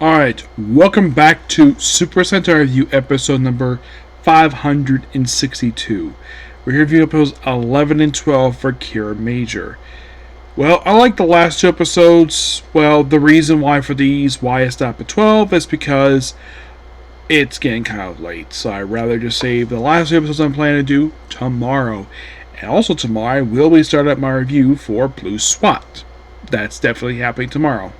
Alright, welcome back to Super Sentai Review episode number 562. We're reviewing episodes 11 and 12 for Kiramager. Well, I like the last two episodes. Well, the reason why I stopped at 12 is because it's getting kind of late. So I'd rather just save the last two episodes I'm planning to do tomorrow. And also tomorrow, I will be starting up my review for Blue SWAT. That's definitely happening tomorrow.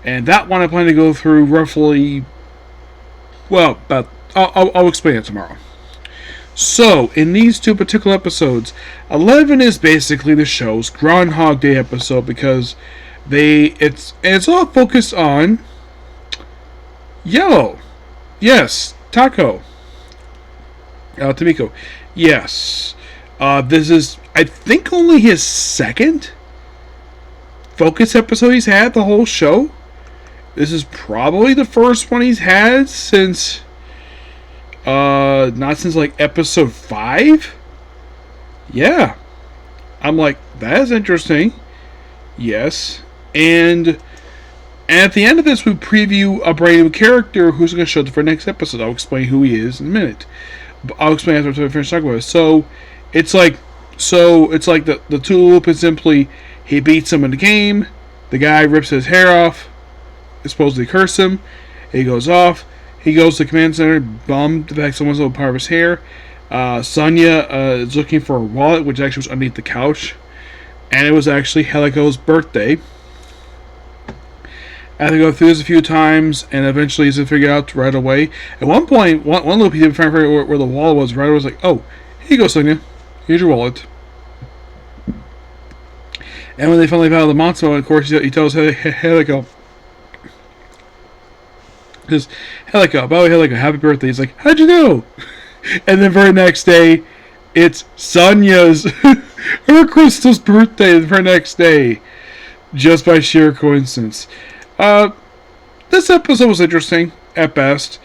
And that one I plan to go through roughly, well, about, I'll explain it tomorrow. So, in these two particular episodes, 11 is basically the show's Groundhog Day episode because it's all focused on Yellow. Yes, Taco. Tamiko. Yes. This is, I think, only his second focus episode he's had the whole show. This is probably the first one he's had since, not since like episode 5. Yeah. I'm like, that is interesting. Yes. And at the end of this, we preview a brand new character who's going to show up for the next episode. I'll explain who he is in a minute. But I'll explain after I finish talking about it. So it's like the two loop is simply he beats him in the game. The guy rips his hair off. Supposedly curse him. He goes off. He goes to the command center, bummed the fact someone's little part of his hair. Sonya is looking for a wallet, which actually was underneath the couch. And it was actually Helico's birthday. I had to go through this a few times, and eventually he's figured out right away. At one point, one loop he didn't find where the wallet was. Right, I was like, "Oh, here you go, Sonya. Here's your wallet." And when they finally found the monster, of course, he tells Helico, "Because Helico, by the way, Helico, happy birthday." He's like, "How'd you know?" And then very next day, it's Sonya's, her Crystal's birthday the very next day, just by sheer coincidence. This episode was interesting at best.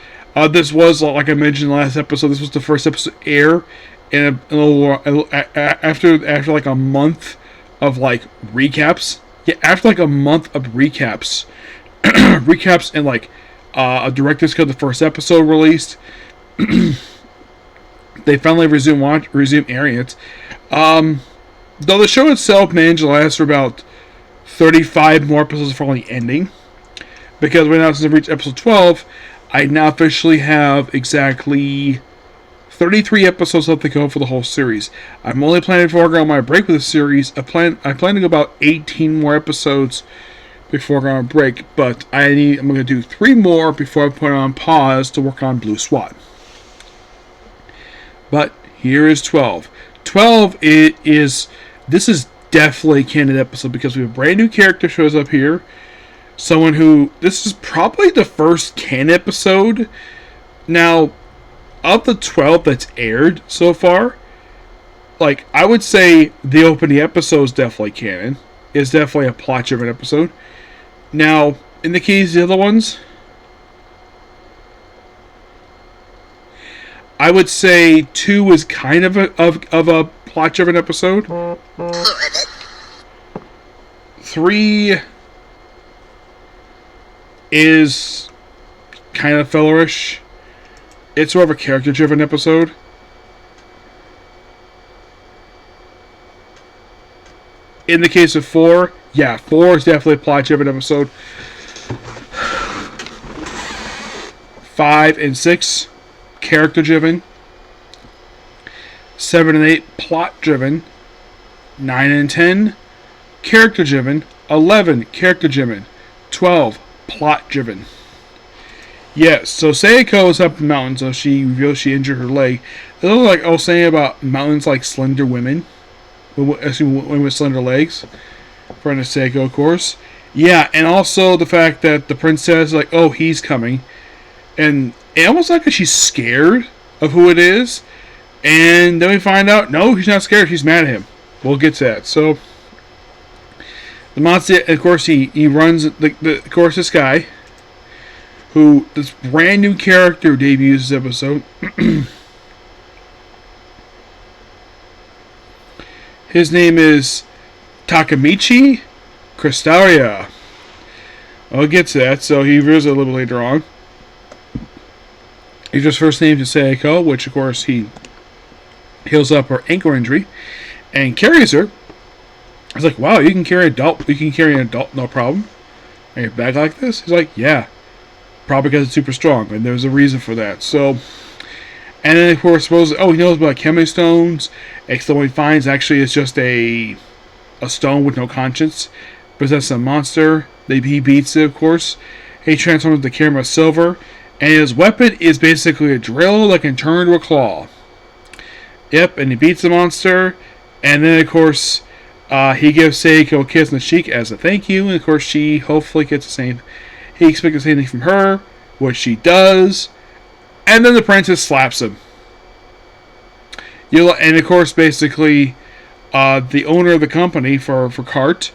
This was, like I mentioned in the last episode, this was the first episode air in a little after like a month of like recaps. Yeah, after like a month of recaps, recaps and like a director's cut of the first episode released. They finally resume airing it. Though the show itself managed to last for about 35 more episodes before the ending. Because right now, since I've reached episode 12, I now officially have exactly 33 episodes left to go for the whole series. I'm only planning for going on my break with the series. I plan to go about 18 more episodes before going on break, but I'm going to do 3 more before I put it on pause to work on Blue SWAT. But here is 12. 12 this is definitely a candidate episode because we have a brand new character shows up here. Someone who, this is probably the first canon episode. Now, of the 12 that's aired so far, like, I would say the opening episode is definitely canon. It's definitely a plot-driven episode. Now, in the case of the other ones, I would say 2 is kind of a plot-driven episode. 3 is kind of fillerish. It's more of a character-driven episode. In the case of 4, yeah, 4 is definitely a plot-driven episode. 5 and 6, character-driven. 7 and 8, plot-driven. 9 and 10, character-driven. 11, character-driven. 12, plot-driven. Yes, so Seiko is up in the mountains, so she reveals she injured her leg. It looks like I was saying about mountains like slender women. Women with slender legs. Friend of Seiko, of course. Yeah, and also the fact that the princess is like, oh, he's coming. And it almost like she's scared of who it is. And then we find out, no, she's not scared, she's mad at him. We'll get to that. So, the monster, of course, he runs, of course, this guy, who, this brand new character debuts this episode. His name is Takamichi Cristaria. I'll get to that. So he reveals it a little later on. He just first named to Seiko, which of course he heals up her ankle injury and carries her. I was like, wow, you can carry an adult, no problem. And your bag like this? He's like, yeah. Probably because it's super strong, and there's a reason for that. So, and then of course, he knows about chemistry stones. Except what he finds actually is just a stone with no conscience. Possesses a monster. He beats it, of course. He transforms the camera silver. And his weapon is basically a drill that can turn to a claw. Yep, and he beats the monster. And then, of course, he gives Seiko a kiss on the cheek as a thank you. And, of course, she hopefully gets the same. He expects the same thing from her, which she does. And then the princess slaps him. And, of course, basically, the owner of the company for Cart,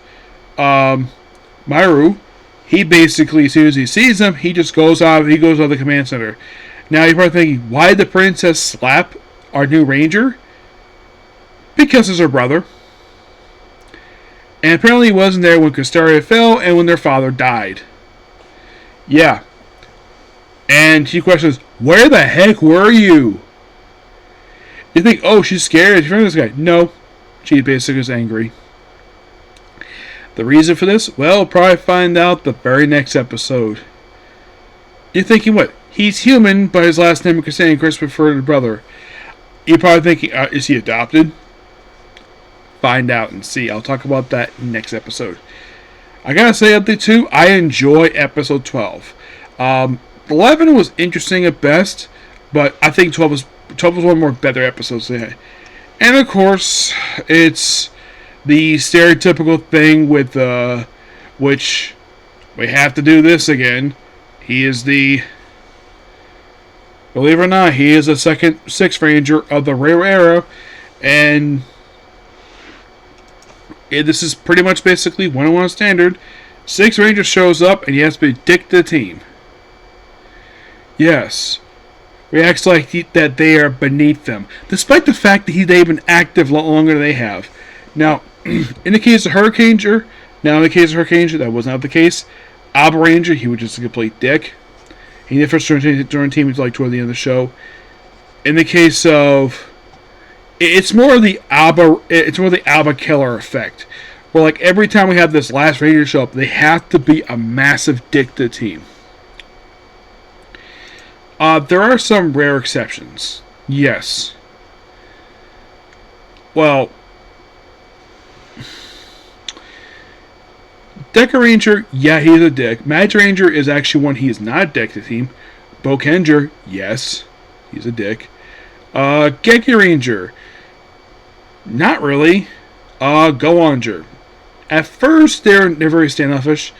Myru, he basically, as soon as he sees him, he just goes out of the command center. Now, you're probably thinking, why did the princess slap our new ranger? Because it's her brother. And apparently he wasn't there when Castaria fell and when their father died. Yeah. And she questions, where the heck were you? You think, oh, she's scared. She's this guy. No. She basically is angry. The reason for this? Well, we'll probably find out the very next episode. You're thinking, what? He's human, but his last name is Castaria and Chris preferred to brother. You're probably thinking, is he adopted? Find out and see. I'll talk about that next episode. I gotta say, update 2, I enjoy episode 12. 11 was interesting at best, but I think 12 was one more better episodes. And of course, it's the stereotypical thing with which we have to do this again. He is believe it or not, he is a second Sixth Ranger of the Rare Era, and this is pretty much basically 101 standard. Sixth Ranger shows up and he has to be dick to the team. Yes. Reacts like that they are beneath them, despite the fact that they've been active longer than they have. Now, in the case of Hurricaneger, that was not the case. Abba Ranger, he was just a complete dick. He never joined the team until toward the end of the show. In the case of, it's more of the Abba killer effect, where like every time we have this last Ranger show up, they have to be a massive dick to the team. There are some rare exceptions. Yes. Well, Deca Ranger, yeah, he's a dick. Mad Ranger is actually one he is not a dick to the team. Bokenger, yes, he's a dick. Geki Ranger, not really. Goanger. At first, they're very standoffish.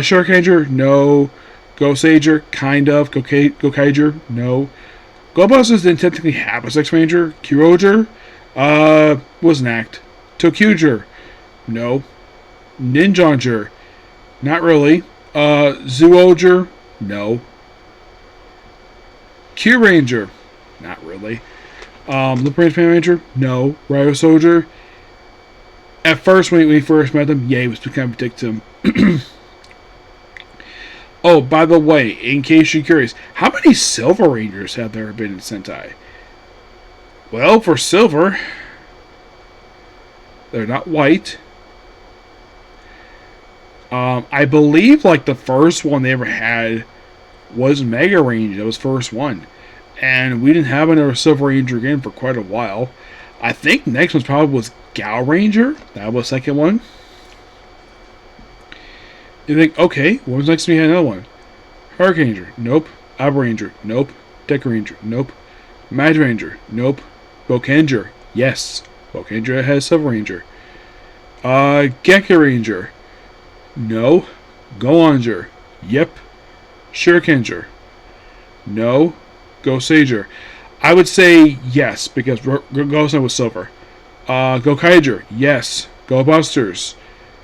Shark Ranger, no. Go Sager, kind of. Go Kaiger, no. Go Busters didn't technically have a Sex Ranger. Kyroger, was an act. Tokuger, no. Ninjanger, not really. Zooger, no. Q Ranger, not really. Liberation Ranger, no. Ryo Soldier, at first when we first met him, yeah, he was kind of a dick to him. Oh, by the way, in case you're curious, how many Silver Rangers have there been in Sentai? Well, for Silver, they're not white. I believe like the first one they ever had was Mega Ranger. That was the first one. And we didn't have another Silver Ranger again for quite a while. I think the next one probably was Gal Ranger. That was the second one. You think, okay, what was next time we had another one? Hurricane Ranger, nope. Abba Ranger, nope. Deca Ranger, nope. Mad Ranger, nope. Bokenger, yes. Bokenger has Silver Ranger. Geki Ranger, no. Goanger, yep. Shurikenger, no. Go Sager. I would say yes, because Gosno was Silver. Go Kaiger, yes. Go Busters,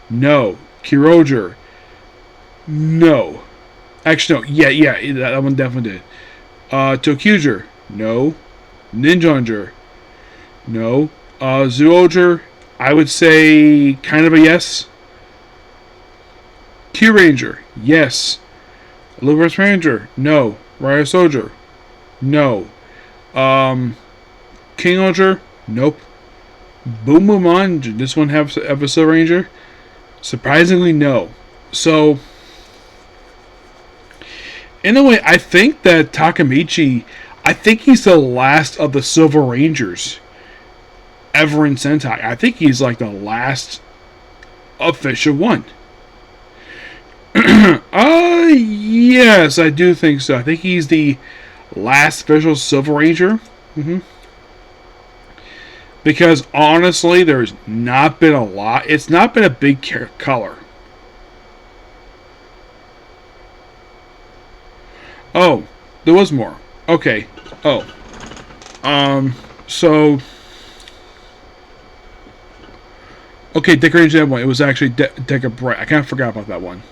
no. Kyroger, no. Actually, no. Yeah, that one definitely did. Tokuger, no. Ninjanger, no. Zooger, I would say kind of a yes. Q Ranger, yes. Lupus Ranger, no. Rider Soldier, no. King Ranger, nope. Boom Boom On, did this one have Silver Ranger? Surprisingly, no. So, in a way, I think that Takemichi, I think he's the last of the Silver Rangers ever in Sentai. I think he's like the last official one. Yes, I do think so. I think he's the last official Silver Ranger. Because honestly, there's not been a lot. It's not been a big color. Oh, there was more. Okay. Oh. So. Okay, Dick Ranger that one. It was actually Decker Bright. I kind of forgot about that one.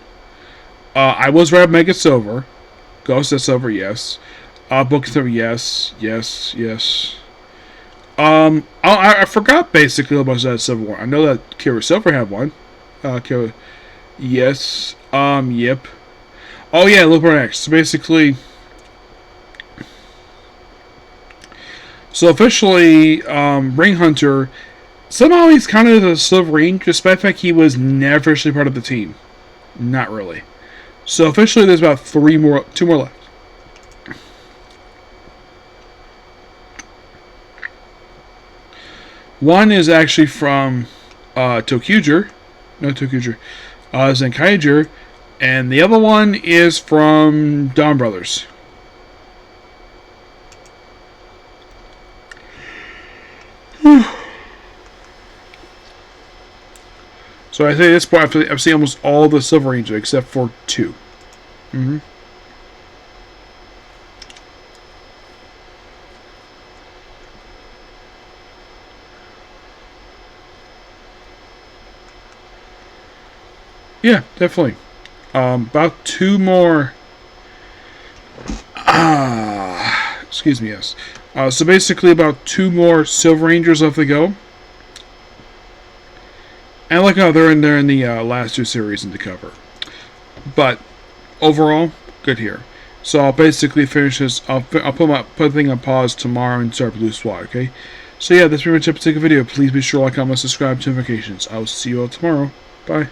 I was right Mega Silver. Ghost of Silver, yes. Book Silver, yes. Yes, yes. I forgot basically about that Silver one. I know that Kira Silver had one. Kira, yes. Yep. Oh yeah, Lupin X. So basically, so officially, Ring Hunter. Somehow he's kind of the Silver Ranger, despite the fact he was never officially part of the team. Not really. So officially, there's about two more left. One is actually from Tokuger, no Tokuger, Zenkaiger, and the other one is from Dawn Brothers. So I say at this point I've seen almost all the Silver Rangers except for 2. Yeah, definitely. About 2 more. Excuse me, yes. So basically, about 2 more Silver Rangers left to go. And like how they're in the last 2 series in the cover. But overall, good here. So I'll basically finish this. I'll put the thing on pause tomorrow and start Blue SWAT. Okay. So yeah, that's pretty much it for the video. Please be sure to like, comment, subscribe to notifications. I will see you all tomorrow. Bye.